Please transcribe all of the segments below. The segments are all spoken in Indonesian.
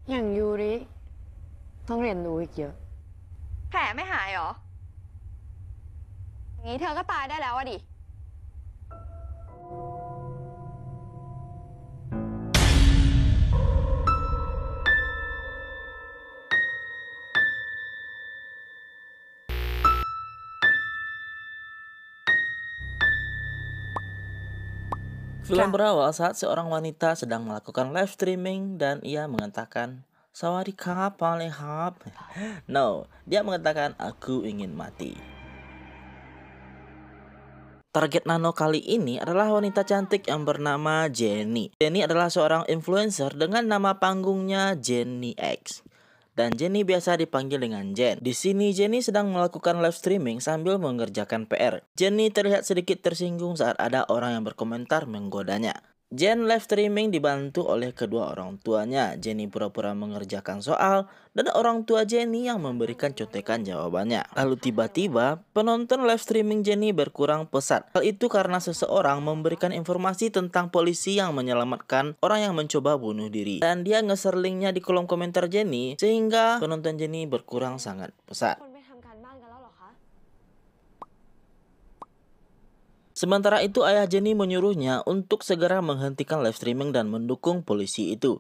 อย่างยูริต้องเรียนรู้อีกเยอะแผลไม่หายเหรออย่างนี้เธอก็ตายได้แล้วอะดิFilm berawal saat seorang wanita sedang melakukan live streaming dan ia mengatakan, "Sawadikap, palehap." No, dia mengatakan, "Aku ingin mati." Target Nano kali ini adalah wanita cantik yang bernama Jenny. Jenny adalah seorang influencer dengan nama panggungnya Jenny X. Dan Jenny biasa dipanggil dengan Jen. Di sini Jenny sedang melakukan live streaming sambil mengerjakan PR. Jenny terlihat sedikit tersinggung saat ada orang yang berkomentar menggodanya. Jen live streaming dibantu oleh kedua orang tuanya. Jenny pura-pura mengerjakan soal dan orang tua Jenny yang memberikan contekan jawabannya. Lalu tiba-tiba penonton live streaming Jenny berkurang pesat. Hal itu karena seseorang memberikan informasi tentang polisi yang menyelamatkan orang yang mencoba bunuh diri. Dan dia nge-share linknya di kolom komentar Jenny sehingga penonton Jenny berkurang sangat pesat. Sementara itu ayah Jenny menyuruhnya untuk segera menghentikan live streaming dan mendukung polisi itu.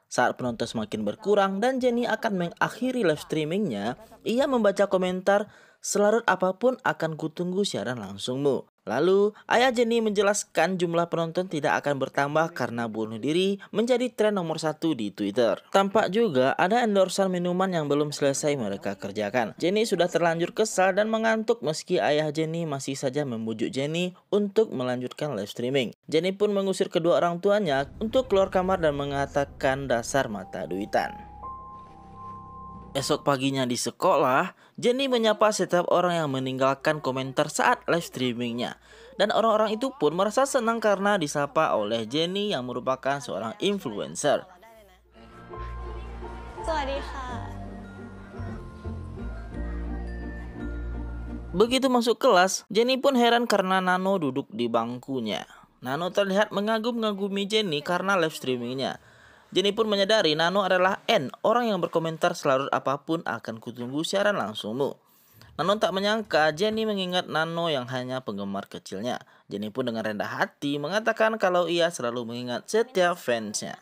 Saat penonton semakin berkurang dan Jenny akan mengakhiri live streamingnya, ia membaca komentar, "Selarut apapun akan kutunggu siaran langsungmu." Lalu, ayah Jenny menjelaskan jumlah penonton tidak akan bertambah karena bunuh diri menjadi tren nomor 1 di Twitter. Tampak juga ada endorsan minuman yang belum selesai mereka kerjakan. Jenny sudah terlanjur kesal dan mengantuk meski ayah Jenny masih saja membujuk Jenny untuk melanjutkan live streaming. Jenny pun mengusir kedua orang tuanya untuk keluar kamar dan mengatakan dasar mata duitan. Esok paginya di sekolah, Jenny menyapa setiap orang yang meninggalkan komentar saat live streamingnya. Dan orang-orang itu pun merasa senang karena disapa oleh Jenny yang merupakan seorang influencer. Begitu masuk kelas, Jenny pun heran karena Nano duduk di bangkunya. Nano terlihat mengagum-ngagumi Jenny karena live streamingnya. Jenny pun menyadari Nano adalah N, orang yang berkomentar selarut apapun akan kutunggu siaran langsungmu. Nano tak menyangka Jenny mengingat Nano yang hanya penggemar kecilnya. Jenny pun dengan rendah hati mengatakan kalau ia selalu mengingat setiap fansnya.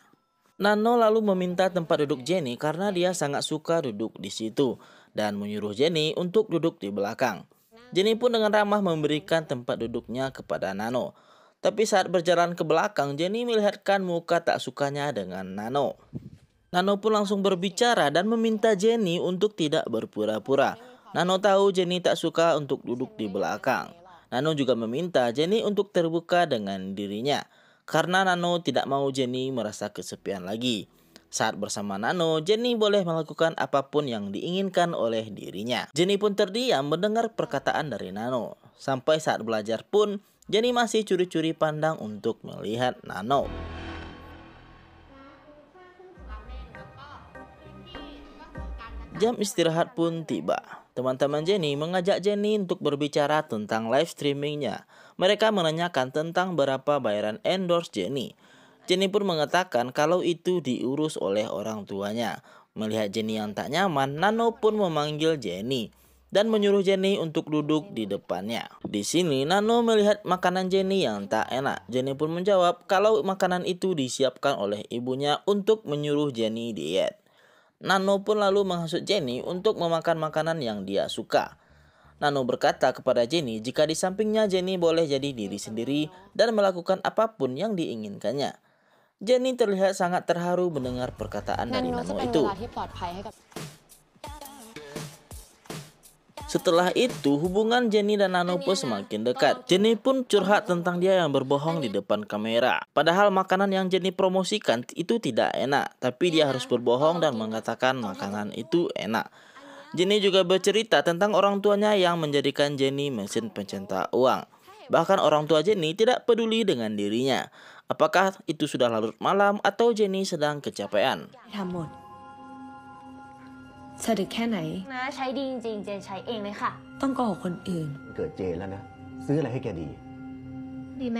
Nano lalu meminta tempat duduk Jenny karena dia sangat suka duduk di situ dan menyuruh Jenny untuk duduk di belakang. Jenny pun dengan ramah memberikan tempat duduknya kepada Nano. Tapi saat berjalan ke belakang, Jenny melihatkan muka tak sukanya dengan Nano. Nano pun langsung berbicara dan meminta Jenny untuk tidak berpura-pura. Nano tahu Jenny tak suka untuk duduk di belakang. Nano juga meminta Jenny untuk terbuka dengan dirinya, karena Nano tidak mau Jenny merasa kesepian lagi. Saat bersama Nano, Jenny boleh melakukan apapun yang diinginkan oleh dirinya. Jenny pun terdiam mendengar perkataan dari Nano. Sampai saat belajar pun, Jenny masih curi-curi pandang untuk melihat Nano. Jam istirahat pun tiba. Teman-teman Jenny mengajak Jenny untuk berbicara tentang live streamingnya. Mereka menanyakan tentang berapa bayaran endorse Jenny. Jenny pun mengatakan kalau itu diurus oleh orang tuanya. Melihat Jenny yang tak nyaman, Nano pun memanggil Jenny dan menyuruh Jenny untuk duduk di depannya. Di sini Nano melihat makanan Jenny yang tak enak. Jenny pun menjawab kalau makanan itu disiapkan oleh ibunya untuk menyuruh Jenny diet. Nano pun lalu menghasut Jenny untuk memakan makanan yang dia suka. Nano berkata kepada Jenny jika di sampingnya Jenny boleh jadi diri sendiri dan melakukan apapun yang diinginkannya. Jenny terlihat sangat terharu mendengar perkataan dari Nano itu. Setelah itu, hubungan Jenny dan Nano pun semakin dekat. Jenny pun curhat tentang dia yang berbohong di depan kamera. Padahal makanan yang Jenny promosikan itu tidak enak, tapi dia harus berbohong dan mengatakan makanan itu enak. Jenny juga bercerita tentang orang tuanya yang menjadikan Jenny mesin pencetak uang. Bahkan orang tua Jenny tidak peduli dengan dirinya. Apakah itu sudah larut malam atau Jenny sedang kecapean? สะดึกแค่ไหนนะใช้ดีจริงๆเจนใช้เองเลยค่ะต้องโกหกคนอื่นเกิดเจนแล้วนะซื้ออะไรให้แกดีดีไหม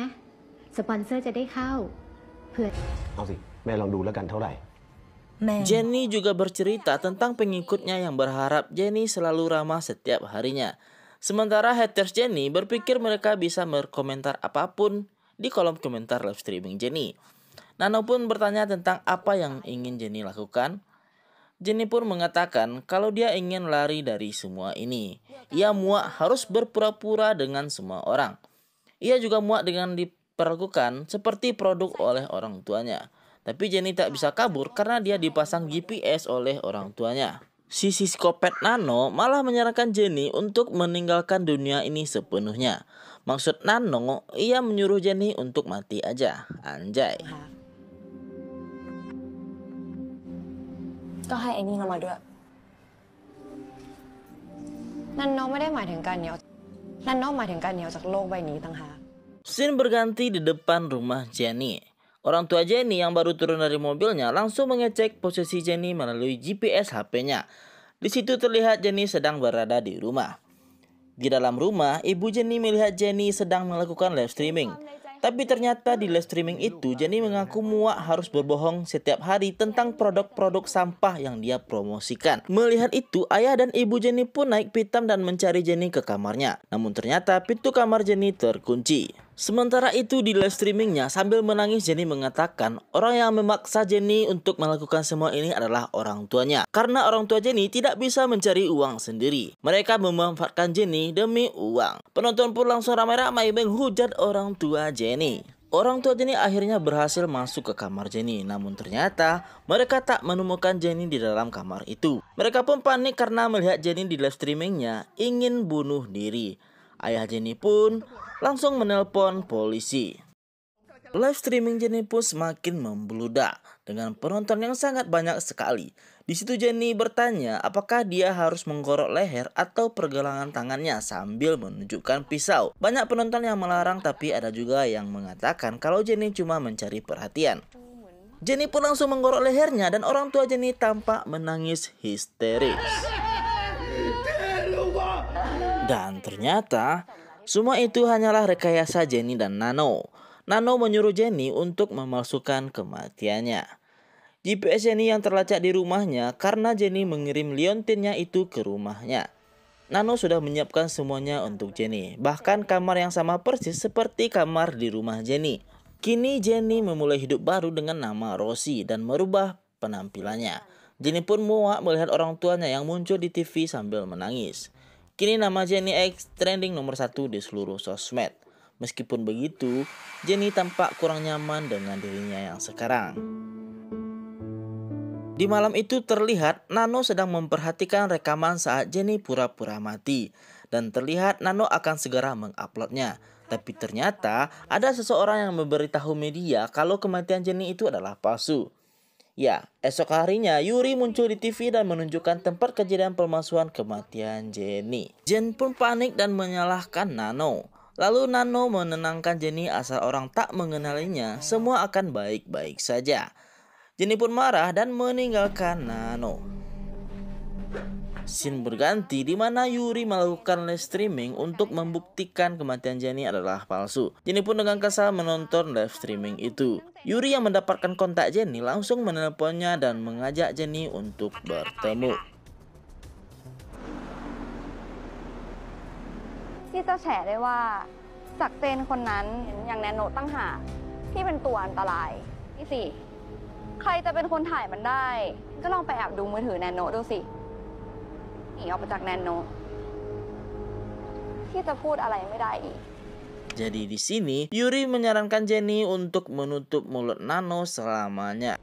สปอนเซอร์จะได้เข้าเผื่อเอาสิแม่ลองดูแล้วกันเท่าไหร่ Jenny juga bercerita tentang pengikutnya yang berharap Jenny selalu ramah setiap harinya. Sementara haters Jenny berpikir mereka bisa berkomentar apapun di kolom komentar live streaming Jenny. Nano pun bertanya tentang apa yang ingin Jenny lakukan. Jenny pun mengatakan kalau dia ingin lari dari semua ini. Ia muak harus berpura-pura dengan semua orang. Ia juga muak dengan diperlakukan seperti produk oleh orang tuanya. Tapi Jenny tak bisa kabur karena dia dipasang GPS oleh orang tuanya. Si psikopat Nano malah menyarankan Jenny untuk meninggalkan dunia ini sepenuhnya. Maksud Nano, ia menyuruh Jenny untuk mati aja. Anjay. ก็ให้ไอ้นี่เข้ามาด้วย นั่นน้องไม่ได้หมายถึงการหนีออกนั่นน้องหมายถึงการหนีออกจากโลกใบนี้ต่างหาก Scene berganti di depan rumah Jenny. Orang tua Jenny yang baru turun dari mobilnya langsung mengecek posisi Jenny melalui GPS HP-nya. Di situ terlihat Jenny sedang berada di rumah. Di dalam rumah, ibu Jenny melihat Jenny sedang melakukan live streaming. Tapi ternyata di live streaming itu Jenny mengaku muak harus berbohong setiap hari tentang produk-produk sampah yang dia promosikan. Melihat itu, ayah dan ibu Jenny pun naik pitam dan mencari Jenny ke kamarnya. Namun ternyata pintu kamar Jenny terkunci. Sementara itu di live streamingnya sambil menangis Jenny mengatakan orang yang memaksa Jenny untuk melakukan semua ini adalah orang tuanya. Karena orang tua Jenny tidak bisa mencari uang sendiri. Mereka memanfaatkan Jenny demi uang. Penonton pun langsung ramai-ramai menghujat orang tua Jenny. Orang tua Jenny akhirnya berhasil masuk ke kamar Jenny. Namun ternyata mereka tak menemukan Jenny di dalam kamar itu. Mereka pun panik karena melihat Jenny di live streamingnya ingin bunuh diri. Ayah Jenny pun langsung menelpon polisi. Live streaming Jenny pun semakin membludak dengan penonton yang sangat banyak sekali. Di situ Jenny bertanya apakah dia harus menggorok leher atau pergelangan tangannya sambil menunjukkan pisau. Banyak penonton yang melarang tapi ada juga yang mengatakan kalau Jenny cuma mencari perhatian. Jenny pun langsung menggorok lehernya dan orang tua Jenny tampak menangis histeris. Dan ternyata semua itu hanyalah rekayasa Jenny dan Nano. Nano menyuruh Jenny untuk memalsukan kematiannya. GPS Jenny yang terlacak di rumahnya karena Jenny mengirim liontinnya itu ke rumahnya. Nano sudah menyiapkan semuanya untuk Jenny. Bahkan kamar yang sama persis seperti kamar di rumah Jenny. Kini Jenny memulai hidup baru dengan nama Rosie dan merubah penampilannya. Jenny pun muak melihat orang tuanya yang muncul di TV sambil menangis. Kini nama Jenny X trending nomor 1 di seluruh sosmed. Meskipun begitu, Jenny tampak kurang nyaman dengan dirinya yang sekarang. Di malam itu terlihat Nano sedang memperhatikan rekaman saat Jenny pura-pura mati. Dan terlihat Nano akan segera menguploadnya. Tapi ternyata ada seseorang yang memberitahu media kalau kematian Jenny itu adalah palsu. Ya, esok harinya Yuri muncul di TV dan menunjukkan tempat kejadian pemalsuan kematian Jenny. Jen pun panik dan menyalahkan Nano. Lalu Nano menenangkan Jenny asal orang tak mengenalinya, semua akan baik-baik saja. Jenny pun marah dan meninggalkan Nano. Scene berganti di mana Yuri melakukan live streaming untuk membuktikan kematian Jenny adalah palsu. Jenny pun dengan kesal menonton live streaming itu. Yuri yang mendapatkan kontak Jenny langsung menelponnya dan mengajak Jenny untuk bertemu. ที่จะแฉได้ว่าจากเจนคนนั้นอย่างแนโนตั้งหากที่เป็นตัวอันตรายนี่สิใครจะเป็นคนถ่ายมันได้ก็ลองไปแอบดูมือถือแนโนดูสิหนีออกไปจากแนโนที่จะพูดอะไรไม่ได้อีก Jadi di sini Yuri menyarankan Jenny untuk menutup mulut Nano selamanya.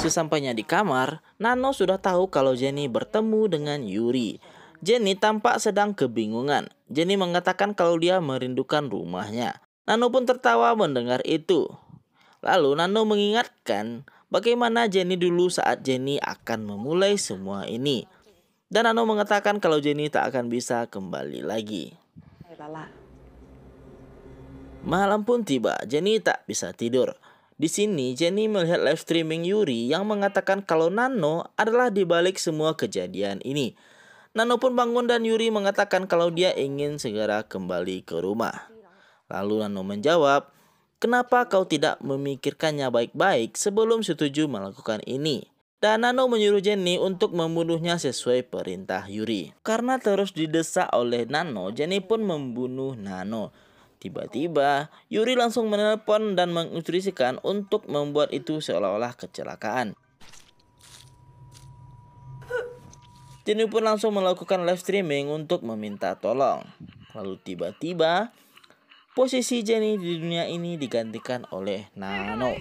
Sesampainya di kamar, Nano sudah tahu kalau Jenny bertemu dengan Yuri. Jenny tampak sedang kebingungan. Jenny mengatakan kalau dia merindukan rumahnya. Nano pun tertawa mendengar itu. Lalu Nano mengingatkan bagaimana Jenny dulu saat Jenny akan memulai semua ini. Dan Nano mengatakan kalau Jenny tak akan bisa kembali lagi. Malam pun tiba, Jenny tak bisa tidur. Di sini Jenny melihat live streaming Yuri yang mengatakan kalau Nano adalah di balik semua kejadian ini. Nano pun bangun dan Yuri mengatakan kalau dia ingin segera kembali ke rumah. Lalu Nano menjawab, Kenapa kau tidak memikirkannya baik-baik sebelum setuju melakukan ini? Dan Nano menyuruh Jenny untuk membunuhnya sesuai perintah Yuri. Karena terus didesak oleh Nano, Jenny pun membunuh Nano. Tiba-tiba, Yuri langsung menelpon dan menginstruksikan untuk membuat itu seolah-olah kecelakaan. Jenny pun langsung melakukan live streaming untuk meminta tolong. Lalu tiba-tiba, posisi Jenny di dunia ini digantikan oleh Nano.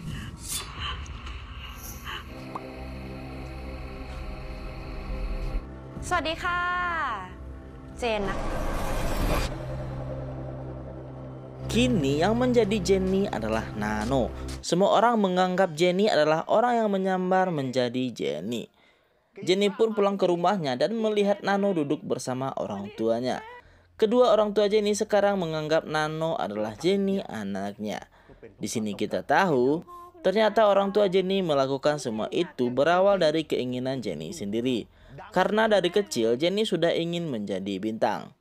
Swadika, Jen. Kini yang menjadi Jenny adalah Nano. Semua orang menganggap Jenny adalah orang yang menyamar menjadi Jenny. Jenny pun pulang ke rumahnya dan melihat Nano duduk bersama orang tuanya. Kedua orang tua Jenny sekarang menganggap Nano adalah Jenny anaknya. Di sini kita tahu, ternyata orang tua Jenny melakukan semua itu berawal dari keinginan Jenny sendiri. Karena dari kecil Jenny sudah ingin menjadi bintang.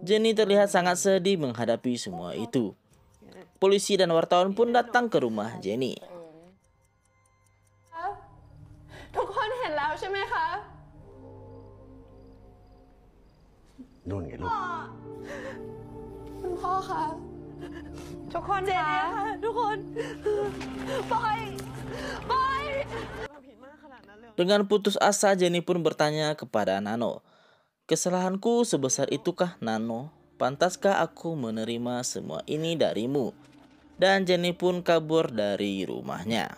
Jenny terlihat sangat sedih menghadapi semua itu. Polisi dan wartawan pun datang ke rumah Jenny. ทุกคนเห็นแล้วใช่ไหมคะ นู่นไงลูก คุณพ่อคะทุกคนคะ ทุกคนปล่อย Dengan putus asa, Jenny pun bertanya kepada Nano, "Kesalahanku sebesar itukah, Nano? Pantaskah aku menerima semua ini darimu?" Dan Jenny pun kabur dari rumahnya.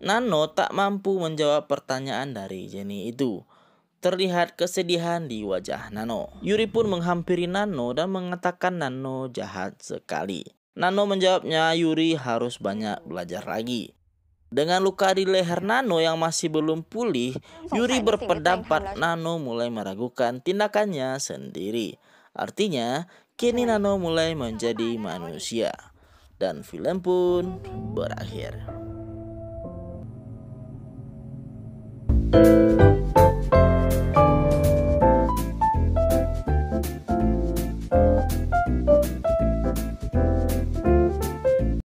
Nano tak mampu menjawab pertanyaan dari Jenny itu. Terlihat kesedihan di wajah Nano. Yuri pun menghampiri Nano dan mengatakan Nano jahat sekali. Nano menjawabnya Yuri harus banyak belajar lagi. Dengan luka di leher Nano yang masih belum pulih, Yuri berpendapat Nano mulai meragukan tindakannya sendiri. Artinya, kini Nano mulai menjadi manusia. Dan film pun berakhir.